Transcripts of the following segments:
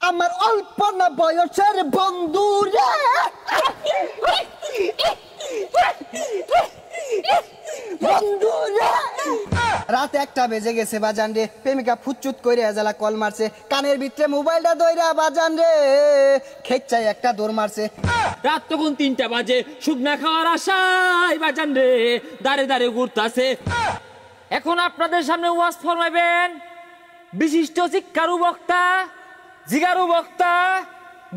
আমার অল্প না বয়সের বন্ধু রে বন্ধু রে রাত 1টা বেজে গেছে বাজান রে প্রেমিকা ফুচুত কইরে এজালা কল মারছে কানের ভিতরে মোবাইলটা দইরা বাজান রে খেচ্চাই একটা দৌড় মারছে রাত তখন 3টা বাজে শুকনা খাওয়ার আশায় বাজান রে দাঁড়ে দাঁড়ে ঘুরতাছে এখন আপনাদের সামনে ওয়াজ ফরমাইবেন বিশিষ্ট শিক্ষারু বক্তা জিগারু বক্তা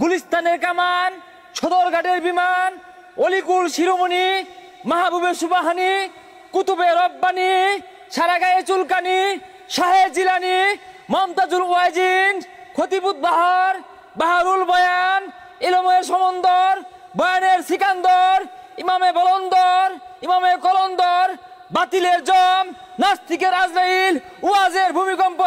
গুলিস্তানের কামান সদরঘাটের বিমান অলিকুল শিরোমণি মাহবুবে সুবাহানি কুতুবে রব্বানি সারা গায়ে চুলকানি শাহে জিলানি মমতাজুল ওয়াজিন খতিবুত বাহার বাহারুল বয়ান ইলমের সমন্দর বয়ানের সিকান্দর ইমামে বলন্দর ইমামে কলন্দর বাতিলের জম নাস্তিকের আজরাইল ওয়াজের ভূমিকম্প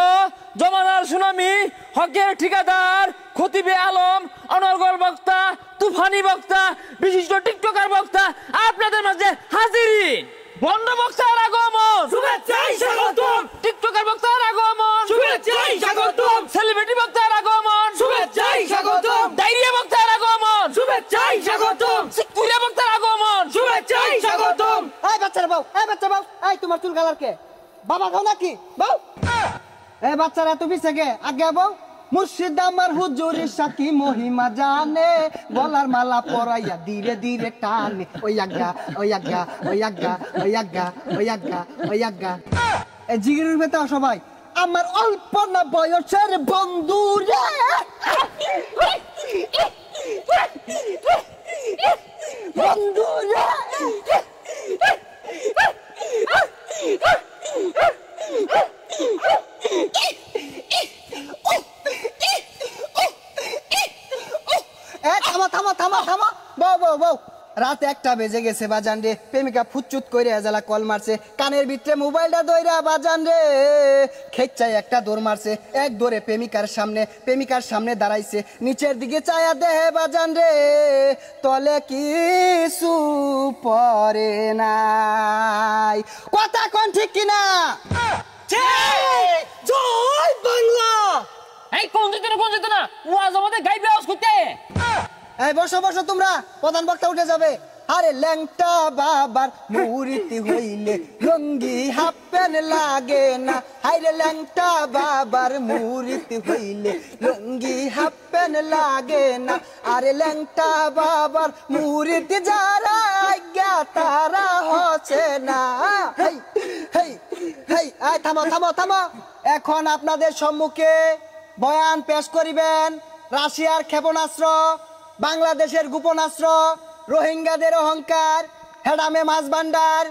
জমানার সুনামি হকের ঠিকাদার খতিবে আলম অনর্গল বক্তা তুফানি বক্তা বিশিষ্ট টিকটকার বক্তা আপনাদের মাঝে হাজিরিন বন্ড বক্তার আগমন শুভেচ্ছাই স্বাগতম টিকটকার বক্তার আগমন শুভেচ্ছাই স্বাগতম সেলিব্রিটি বক্তার আগমন শুভেচ্ছাই স্বাগতম ডায়রিয়া বক্তার আগমন শুভেচ্ছাই স্বাগতম সিকুরিয়া বক্তার আগমন শুভেচ্ছাই স্বাগতম এই বাচ্চারা বাউ এই তোমার চুল কালার কে বাবা দাও নাকি বাউ এই বাচ্চারা তুমি থেকে আগে বাউ মুর্শিদ আমার হুজুরের সাথী মহিমা জানে গলার মালা পরাইয়া ধীরে ধীরে টানে ওই আগা ওই আগা ওই আগা ওই আগা ওই আগা ওই আগা এই জিগিরের ভেতর সবাই আমার অল্প না বয়সের বন্ধু রে বন্ধু রে রাত 1টা বেজে গেছে বাজান রে প্রেমিকা ফুচুত কইরে এজালা কল মারছে কানের ভিতরে মোবাইলটা দইরা বাজান রে খেচ্চাই একটা দৌড় মারছে এক দৌড়ে প্রেমিকার সামনে দাঁড়াইছে নিচের দিকে চায়া দেহে বাজান রে তলে কিছু পরে নাই কথা কোন ঠিক কিনা জয় বাংলা এই কোন যেত না ওয়াজ আমাদের গাইবে আওয়াজ করতে এই বসো তোমরা প্রধান বক্তা উঠে যাবে আরে ল্যাংটা বাবার মুরিতি হইলে লুঙ্গি হাফ প্যান্ট লাগে না আরে ল্যাংটা বাবার মুরিতি হইলে লুঙ্গি হাফ প্যান্ট লাগে না আরে ল্যাংটা বাবার মুরিতি যারা আজ্ঞা তারা হচ্ছে না হেই হেই হেই এই থামো এখন আপনাদের সম্মুখে বয়ান পেশ করিবেন রাশিয়ার ক্ষেপণাস্ত্র বাংলাদেশের গোপনাস্ত্র রোহিঙ্গাদের অহংকার হেডামে মাছ ভান্ডার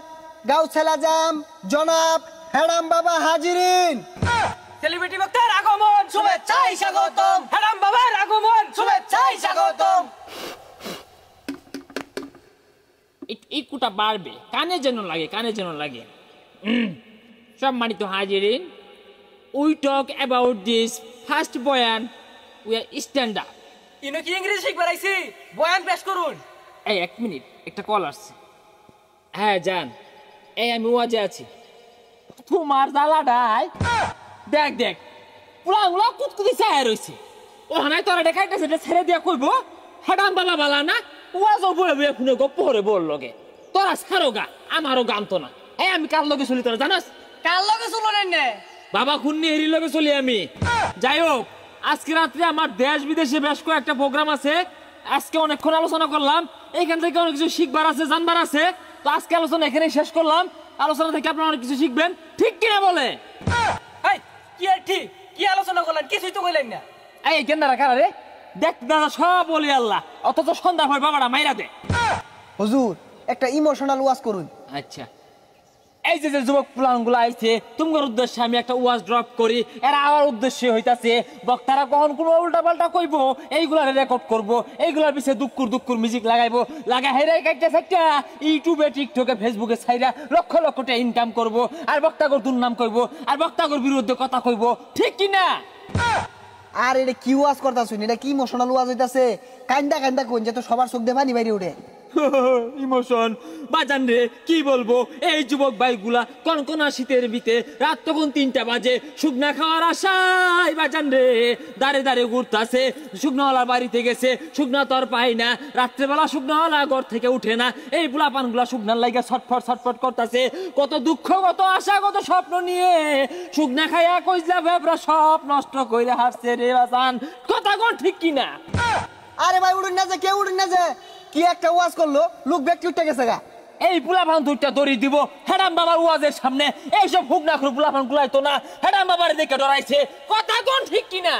গাউসেল আজম জনাব হেডাম বাবা হাজিরিন সেলিব্রিটি বক্তার আগমন শুভেচ্ছাই স্বাগতম হেডাম বাবার আগমন শুভেচ্ছাই স্বাগতম ইকুটা বাড়বে কানে যেন লাগে সম্মানিত হাজিরিন we talk about this first বয়ান উই আর স্ট্যান্ড আপ ইনো কি ইংরেজি শিখবার আইছি বয়ান পেশ করুন এই 1 মিনিট একটা কল আসছে হ্যাঁ জান এই আমি ওয়াজে আছি তোমার জ্বালাটাই দেখ পুরাগুলো কুতকুতি চায় রয়েছে ওখানে তোরা দেখাইতেছে এটা ছেড়ে দিয়া কইব হেডাম বাবা বালা না ওয়াজও বলবে শুনে গপ্প করে বল লগে তোরা ছাড়ো গা আমারও গান তো না এই আমি কার লগে চলি তোরা জানাস কার লগে চললেন না বাবা খুন্নি হেরি লগে চলি আমি যাই হোক আজকে রাত্রে আমার দেশ বিদেশে বেশ কয়েকটা প্রোগ্রাম আছে আজকে অনেকক্ষণ আলোচনা করলাম এইখান থেকে অনেক কিছু শিখবার আছে জানবার আছে তো আজকে আলোচনা এখানে শেষ করলাম আলোচনা থেকে আপনারা অনেক কিছু শিখবেন ঠিক কিনা বলে এই কি আর ঠিক কি আলোচনা করলেন কিছুই তো কইলেন না এই গেন্দারা কারা রে দেখ দাদা সব বলি আল্লাহ অথচ সন্ধ্যা হয় বাবারা মাইরা দে হুজুর একটা ইমোশনাল ওয়াজ করুন আচ্ছা এই যে যুবক প্লানগুলো আইছে তোমার উদ্দেশ্যে আমি একটা ওয়াজ ড্রপ করি এরা আমার উদ্দেশ্যে হইতাছে বক্তারা কখন কোনো উল্টা পাল্টা কইব এইগুলা রেকর্ড করব এইগুলার পিছে দুক্কুর মিউজিক লাগাইবো লাগাই হেরে কাটতে থাকতা ইউটিউবে টিকটকে ফেসবুকে ছাইরা লক্ষ টাকা ইনকাম করব আর বক্তাগর দুর্নাম কইব আর বক্তাগর বিরুদ্ধে কথা কইব ঠিক কি না আর এটা কি ওয়াজ করতাছ এটা কি ইমোশনাল ওয়াজ হইতাছে কান্দা কোন যে তো সবার চোখ দিয়ে পানি বাইরে উঠে ইমোশন বাজান রে কি বলবো এই যুবক ভাইগুলা কনকনা শীতের বিতে রাত তখন 3টা বাজে শুকনা খাওয়ার আশায় বাজান রে দাঁড়ে দাঁড়ে ঘুরতাছে শুকনাওয়ালার বাড়িতে গেছে শুকনা তো আর পাই না রাত্রেবেলা শুকনাওয়ালা ঘর থেকে উঠে না এই পোলাপানগুলা শুকনার লাইগা ছটফট ছটফট করতেছে কত দুঃখ কত আশা কত স্বপ্ন নিয়ে শুকনা খাইয়া কইলা ভেবরা সব নষ্ট কইরা হারছে রে বাজান কথা কোন ঠিক কিনা আরে ভাই উড়ুন না যে কেউ উড়ুন না যে কি একটা ওয়াজ করলো লোক ব্যক্তি উঠে গেছে গা এই পোলাপান দুইটা দড়ি দিব হেডাম বাবার ওয়াজের সামনে এইসব হুক না করে পোলাপান গুলাইতো না হেডাম বাবার দেখে ডরাইছে কথা কোন ঠিক কিনা